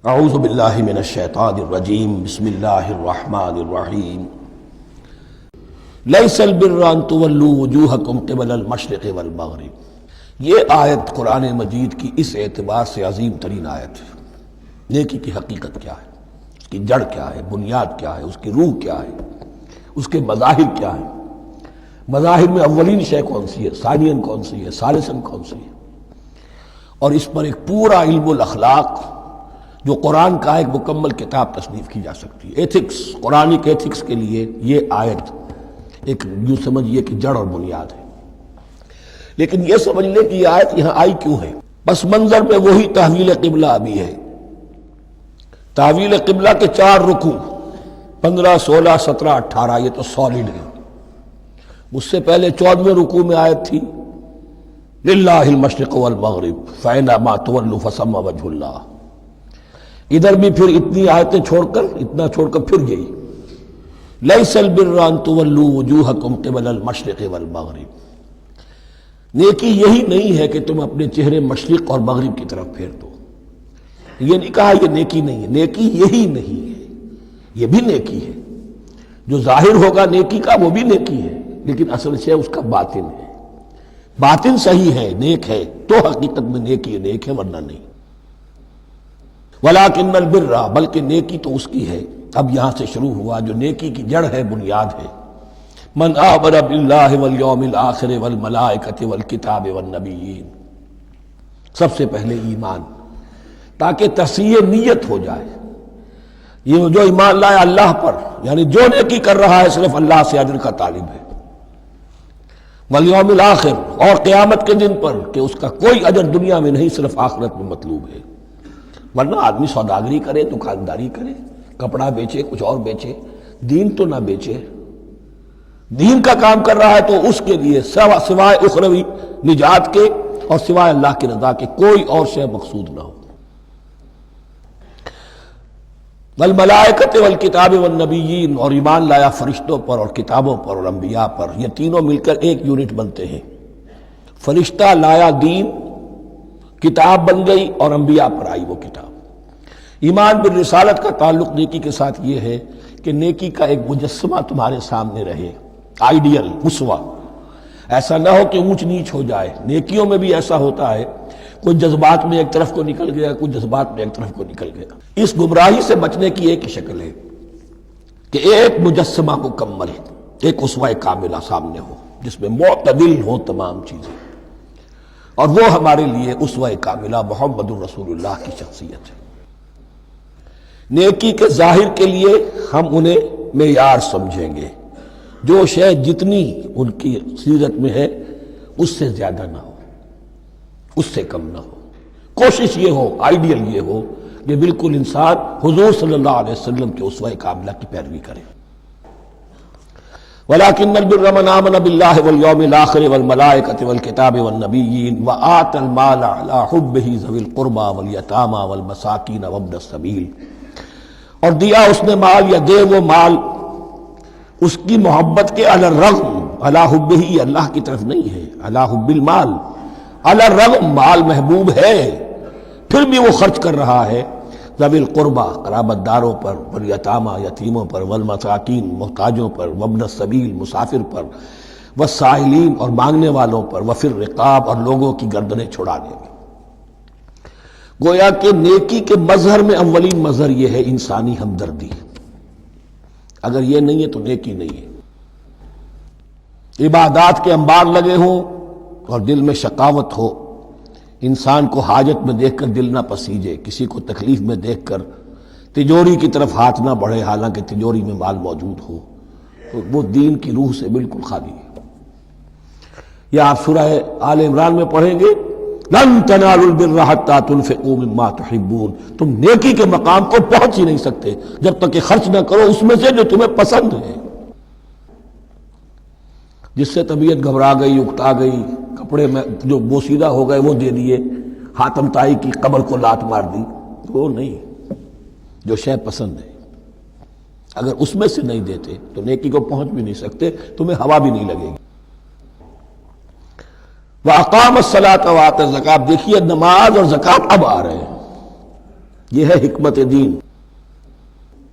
اعوذ باللہ من الشیطان الرجیم بسم اللہ الرحمن الرحیم لیس البر ان تولوا وجوہکم قبل المشرق والمغرب۔ یہ آیت قرآن مجید کی اس اعتبار سے عظیم ترین آیت ہے۔ نیکی کی حقیقت کیا ہے، اس کی جڑ کیا ہے، بنیاد کیا ہے، اس کی روح کیا ہے، اس کے مظاہر کیا ہے، مظاہر میں اولین شے کون سی ہے، ثانین کون سی ہے، ثالثاً کون سی ہے، اور اس پر ایک پورا علم الاخلاق جو قرآن کا ایک مکمل کتاب تصنیف کی جا سکتی ہے۔ ایتھکس، قرآنک ایتھکس کے لیے یہ آیت ایک یوں سمجھیے کہ جڑ اور بنیاد ہے۔ لیکن یہ سمجھ لیں کہ یہ آیت یہاں آئی کیوں ہے۔ پس منظر میں وہی تحویل قبلہ بھی ہے۔ تحویل قبلہ کے 4 رکوع 15، 16، 17، 18 یہ تو سالڈ ہے۔ اس سے پہلے 14ویں رکوع میں آیت تھی للہ المشرق والمغرب فأینما تولوا فثم وجہ اللہ۔ ادھر بھی پھر اتنی آیتیں چھوڑ کر پھر گئی لیس البر ان تولوا وجوہکم قبل المشرق والمغرب۔ نیکی یہی نہیں ہے کہ تم اپنے چہرے مشرق اور مغرب کی طرف پھیر دو۔ یہ نہیں کہا یہ نیکی نہیں ہے، نیکی یہی نہیں ہے، یہ بھی نیکی ہے۔ جو ظاہر ہوگا نیکی کا وہ بھی نیکی ہے، لیکن اصل سے اس کا باطن ہے۔ باطن صحیح ہے، نیک ہے تو حقیقت میں نیکی نیک ہے، ورنہ نہیں۔ وَلَٰكِنَّ الْبِرَّ، بلکہ نیکی تو اس کی ہے۔ اب یہاں سے شروع ہوا جو نیکی کی جڑ ہے، بنیاد ہے۔ مَنْ آمَنَ بِاللَّهِ وَالْيَوْمِ الْآخِرِ وَالْمَلَائِكَةِ وَالْكِتَابِ وَالنَّبِيِّينَ۔ سب سے پہلے ایمان، تاکہ تصحیح نیت ہو جائے۔ یہ جو ایمان لائے اللہ پر، یعنی جو نیکی کر رہا ہے صرف اللہ سے اجر کا طالب ہے۔ وَالْيَوْمِ الْآخِرِ، اور قیامت کے دن پر کہ اس کا کوئی اجر دنیا میں نہیں، صرف آخرت میں مطلوب ہے۔ ورنہ آدمی سوداگری کرے، دکانداری کرے، کپڑا بیچے، کچھ اور بیچے، دین تو نہ بیچے۔ دین کا کام کر رہا ہے تو اس کے لیے سوائے اخروی نجات کے اور سوائے اللہ کی رضا کے کوئی اور شے مقصود نہ ہو۔ والملائکۃ والکتاب والنبیین، اور ایمان لایا فرشتوں پر اور کتابوں پر اور انبیاء پر۔ یہ تینوں مل کر ایک یونٹ بنتے ہیں۔ فرشتہ لایا دین، کتاب بن گئی اور انبیاء پر آئی وہ کتاب۔ ایمان بالرسالت کا تعلق نیکی کے ساتھ یہ ہے کہ نیکی کا ایک مجسمہ تمہارے سامنے رہے، آئیڈیل، اسوہ۔ ایسا نہ ہو کہ اونچ نیچ ہو جائے۔ نیکیوں میں بھی ایسا ہوتا ہے، کوئی جذبات میں ایک طرف کو نکل گیا، کوئی جذبات میں ایک طرف کو نکل گیا۔ اس گمراہی سے بچنے کی ایک ہی شکل ہے کہ ایک مجسمہ مکمل، ایک اسوہ کاملہ سامنے ہو جس میں معتدل ہو تمام چیزیں، اور وہ ہمارے لیے اسوہ کاملہ محمد الرسول اللہ کی شخصیت ہے۔ نیکی کے ظاہر کے لیے ہم انہیں معیار سمجھیں گے، جو شے جتنی ان کی سیرت میں ہے اس سے زیادہ نہ ہو، اس سے کم نہ ہو۔ کوشش یہ ہو، آئیڈیل یہ ہو کہ بالکل انسان حضور صلی اللہ علیہ وسلم کے اسوہ کاملہ کی پیروی کرے۔ وَلَٰكِنَّ الْبِرَّ مَنْ آمَنَ بِاللَّهِ وَالْيَوْمِ الْآخِرِ وَالْمَلَائِكَةِ وَالْكِتَابِ وَالنَّبِيِّينَ وَآتَى الْمَالَ عَلَىٰ حُبِّهِ ذَوِي الْقُرْبَىٰ وَالْيَتَامَىٰ وَالْمَسَاكِينَ وَابْنَ السَّبِيلِ، اور دیا اس نے مال یا دے وہ مال اس کی محبت کے علی الرغم، علی حبہ اللہ کی طرف نہیں ہے، علی حب المال، علی الرغم مال محبوب ہے پھر بھی وہ خرچ کر رہا ہے، ذوی القربہ قرابت داروں پر، والیتامى یتیموں پر، والمساکین محتاجوں پر، وابن السبیل مسافر پر، والسائلین اور مانگنے والوں پر، وفی الرقاب اور لوگوں کی گردنیں چھڑانے میں۔ گویا کہ نیکی کے مظہر میں اولین مظہر یہ ہے انسانی ہمدردی۔ اگر یہ نہیں ہے تو نیکی نہیں ہے۔ عبادات کے انبار لگے ہوں اور دل میں شقاوت ہو، انسان کو حاجت میں دیکھ کر دل نہ پسیجے، کسی کو تکلیف میں دیکھ کر تجوری کی طرف ہاتھ نہ بڑھے حالانکہ تجوری میں مال موجود ہو، تو وہ دین کی روح سے بالکل خالی ہے۔ یا آپ سورہ آل عمران میں پڑھیں گے لن تنالوا البر حتى تنفقوا مما تحبون، تم نیکی کے مقام کو پہنچ ہی نہیں سکتے جب تک کہ خرچ نہ کرو اس میں سے جو تمہیں پسند ہے۔ جس سے طبیعت گھبرا گئی، اکتا گئی، کپڑے میں جو بوسیدہ ہو گئے وہ دے دیے، حاتم طائی کی قبر کو لات مار دی، وہ نہیں، جو شے پسند ہے اگر اس میں سے نہیں دیتے تو نیکی کو پہنچ بھی نہیں سکتے، تمہیں ہوا بھی نہیں لگے گی۔ وَأَقَامَ الصَّلَاةَ وَآتَى الزَّكَاةَ، دیکھیے نماز اور زکوٰۃ اب آ رہے ہیں۔ یہ ہے حکمت دین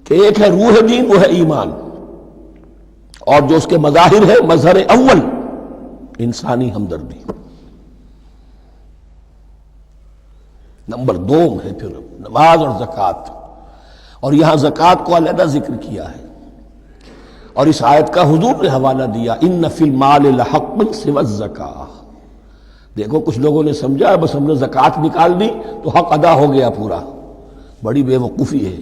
کہ ایک ہے روح دین، وہ ہے ایمان، اور جو اس کے مظاہر ہے، مظہر اول انسانی ہمدردی، نمبر دو ہے پھر نماز اور زکوٰۃ، اور یہاں زکوٰۃ کو علیحدہ ذکر کیا ہے، اور اس آیت کا حضور نے حوالہ دیا ان فی المال لحق سوى الزکاۃ۔ دیکھو کچھ لوگوں نے سمجھا بس ہم نے زکوٰۃ نکال دی تو حق ادا ہو گیا پورا، بڑی بے وقوفی ہے۔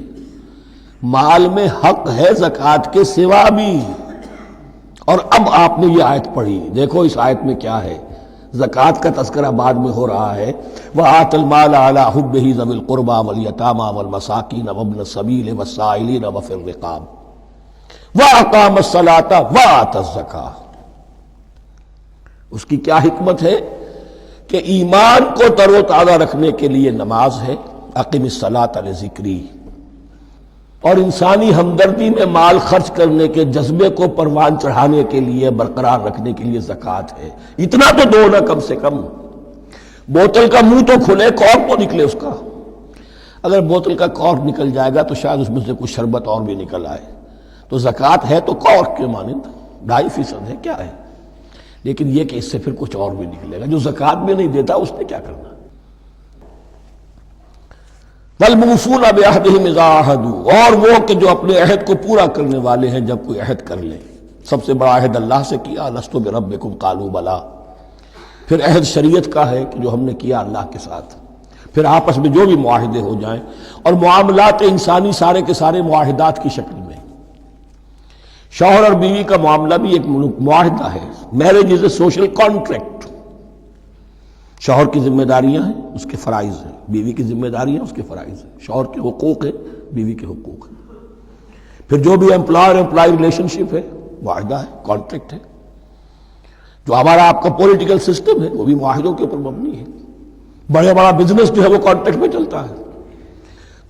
مال میں حق ہے زکوٰۃ کے سوا بھی، اور اب آپ نے یہ آیت پڑھی، دیکھو اس آیت میں کیا ہے، زکوٰۃ کا تذکرہ بعد میں ہو رہا ہے، وآت المال علی حبہ ذوی القربى والیتامى والمساکین وابن السبیل والسائلین وفی الرقاب وَأَقَامَ الصَّلَاةَ وَآتَى الزَّكَاةَ۔ اس کی کیا حکمت ہے کہ ایمان کو تر و تازہ رکھنے کے لیے نماز ہے، اقم الصلاۃ لذکری، اور انسانی ہمدردی میں مال خرچ کرنے کے جذبے کو پروان چڑھانے کے لیے، برقرار رکھنے کے لیے زکوٰۃ ہے۔ اتنا تو دو نا کم سے کم، بوتل کا منہ تو کھلے، کارک تو نکلے اس کا، اگر بوتل کا کارک نکل جائے گا تو شاید اس میں سے کچھ شربت اور بھی نکل آئے، تو زکوٰۃ ہے تو کارک کے مانند 2.5% ہے، کیا ہے، لیکن یہ کہ اس سے پھر کچھ اور بھی نکلے گا۔ جو زکوٰۃ بھی نہیں دیتا اس نے کیا کرنا۔ وَالْمُوفُونَ بِعَهْدِهِمْ إِذَا عَاهَدُوا، اور وہ کہ جو اپنے عہد کو پورا کرنے والے ہیں جب کوئی عہد کر لیں۔ سب سے بڑا عہد اللہ سے کیا، لَسْتُ بِرَبِّكُمْ قَالُوا بَلَىٰ، پھر عہد شریعت کا ہے کہ جو ہم نے کیا اللہ کے ساتھ، پھر آپس میں جو بھی معاہدے ہو جائیں، اور معاملات انسانی سارے کے سارے معاہدات کی شکل میں۔ شوہر اور بیوی کا معاملہ بھی ایک معاہدہ ہے، marriage is a social contract. شوہر کی ذمہ داریاں ہیں، اس کے فرائض ہیں، بیوی کی ذمہ داریاں اس کے فرائض ہیں، شوہر کے حقوق ہیں، بیوی کے حقوق ہیں۔ پھر جو بھی امپلائر امپلائی ریلیشن شپ ہے، معاہدہ ہے، کانٹریکٹ ہے۔ جو ہمارا آپ کا پولیٹیکل سسٹم ہے وہ بھی معاہدوں کے اوپر مبنی ہے، بڑا بزنس جو ہے وہ کانٹریکٹ میں چلتا ہے۔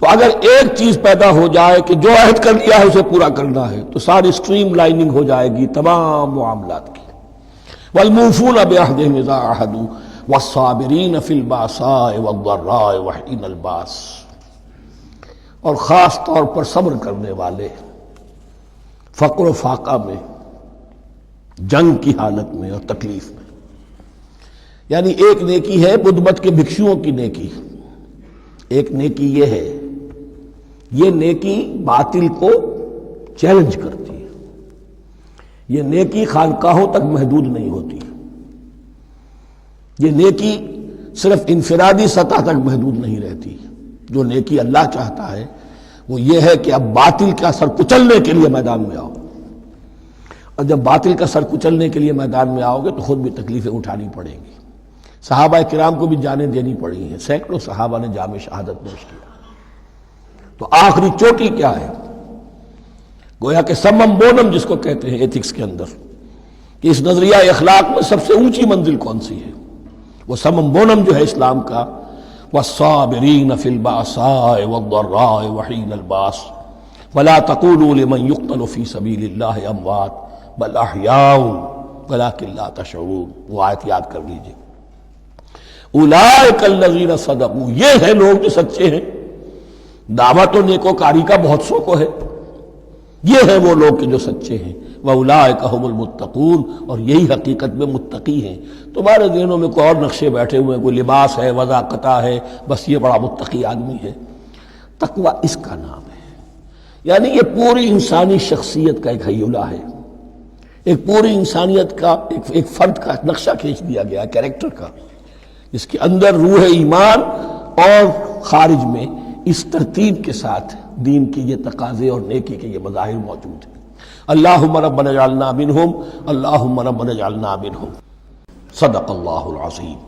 تو اگر ایک چیز پیدا ہو جائے کہ جو عہد کر لیا ہے اسے پورا کرنا ہے، تو ساری اسٹریم لائننگ ہو جائے گی تمام معاملات کی۔ وَالْمُوفُونَ بِعَهْدِهِمْ إِذَا عَاهَدُوا وَالصَّابِرِينَ فِي الْبَأْسَاءِ وَالضَّرَّاءِ وَحِينَ الْبَأْسِ، اور خاص طور پر صبر کرنے والے فقر و فاقہ میں، جنگ کی حالت میں اور تکلیف میں۔ یعنی ایک نیکی ہے بدھ مت کے بھکشوؤں کی نیکی، ایک نیکی یہ ہے، یہ نیکی باطل کو چیلنج کرتی ہے، یہ نیکی خانقاہوں تک محدود نہیں ہوتی، یہ نیکی صرف انفرادی سطح تک محدود نہیں رہتی۔ جو نیکی اللہ چاہتا ہے وہ یہ ہے کہ اب باطل کا سر کچلنے کے لیے میدان میں آؤ، اور جب باطل کا سر کچلنے کے لیے میدان میں آؤ گے تو خود بھی تکلیفیں اٹھانی پڑیں گی۔ صحابہ کرام کو بھی جانیں دینی پڑی ہیں، سینکڑوں صحابہ نے جام شہادت نوش کیا۔ تو آخری چوٹی کیا ہے؟ گویا کہ سمم بونم جس کو کہتے ہیں ایتھکس کے اندر، کہ اس نظریہ اخلاق میں سب سے اونچی منزل کون سی ہے؟ وہ سمم بونم جو ہے اسلام کا، والصابرین فی البأساء والضراء وحین الباس ولا تقولوا لمن يقتل فی سبیل اللہ اموات بل احیاء ولکن لا تشعرون۔ وہ آیت یاد کر لیجیے، اولئک الذین صدقوا، یہ ہے لوگ جو سچے ہیں۔ دعوت و نیکوکاری کا بہت سو ہے، یہ ہے وہ لوگ کہ جو سچے ہیں۔ وَأُولَٰئِكَ هُمُ الْمُتَّقُونَ، اور یہی حقیقت میں متقی ہیں۔ تمہارے ذہنوں میں کوئی اور نقشے بیٹھے ہوئے ہیں، کوئی لباس ہے، وضاقتہ ہے، بس یہ بڑا متقی آدمی ہے۔ تقویٰ اس کا نام ہے، یعنی یہ پوری انسانی شخصیت کا ایک حیولہ ہے، ایک پوری انسانیت کا ایک فرد کا نقشہ کھینچ دیا گیا کیریکٹر کا، جس کے اندر روح ایمان اور خارج میں اس ترتیب کے ساتھ دین کی یہ تقاضے اور نیکی کے یہ مظاہر موجود ہیں۔ اللہم ربنا اجعلنا منہم، اللہم ربنا اجعلنا منہم۔ صدق اللہ العظیم۔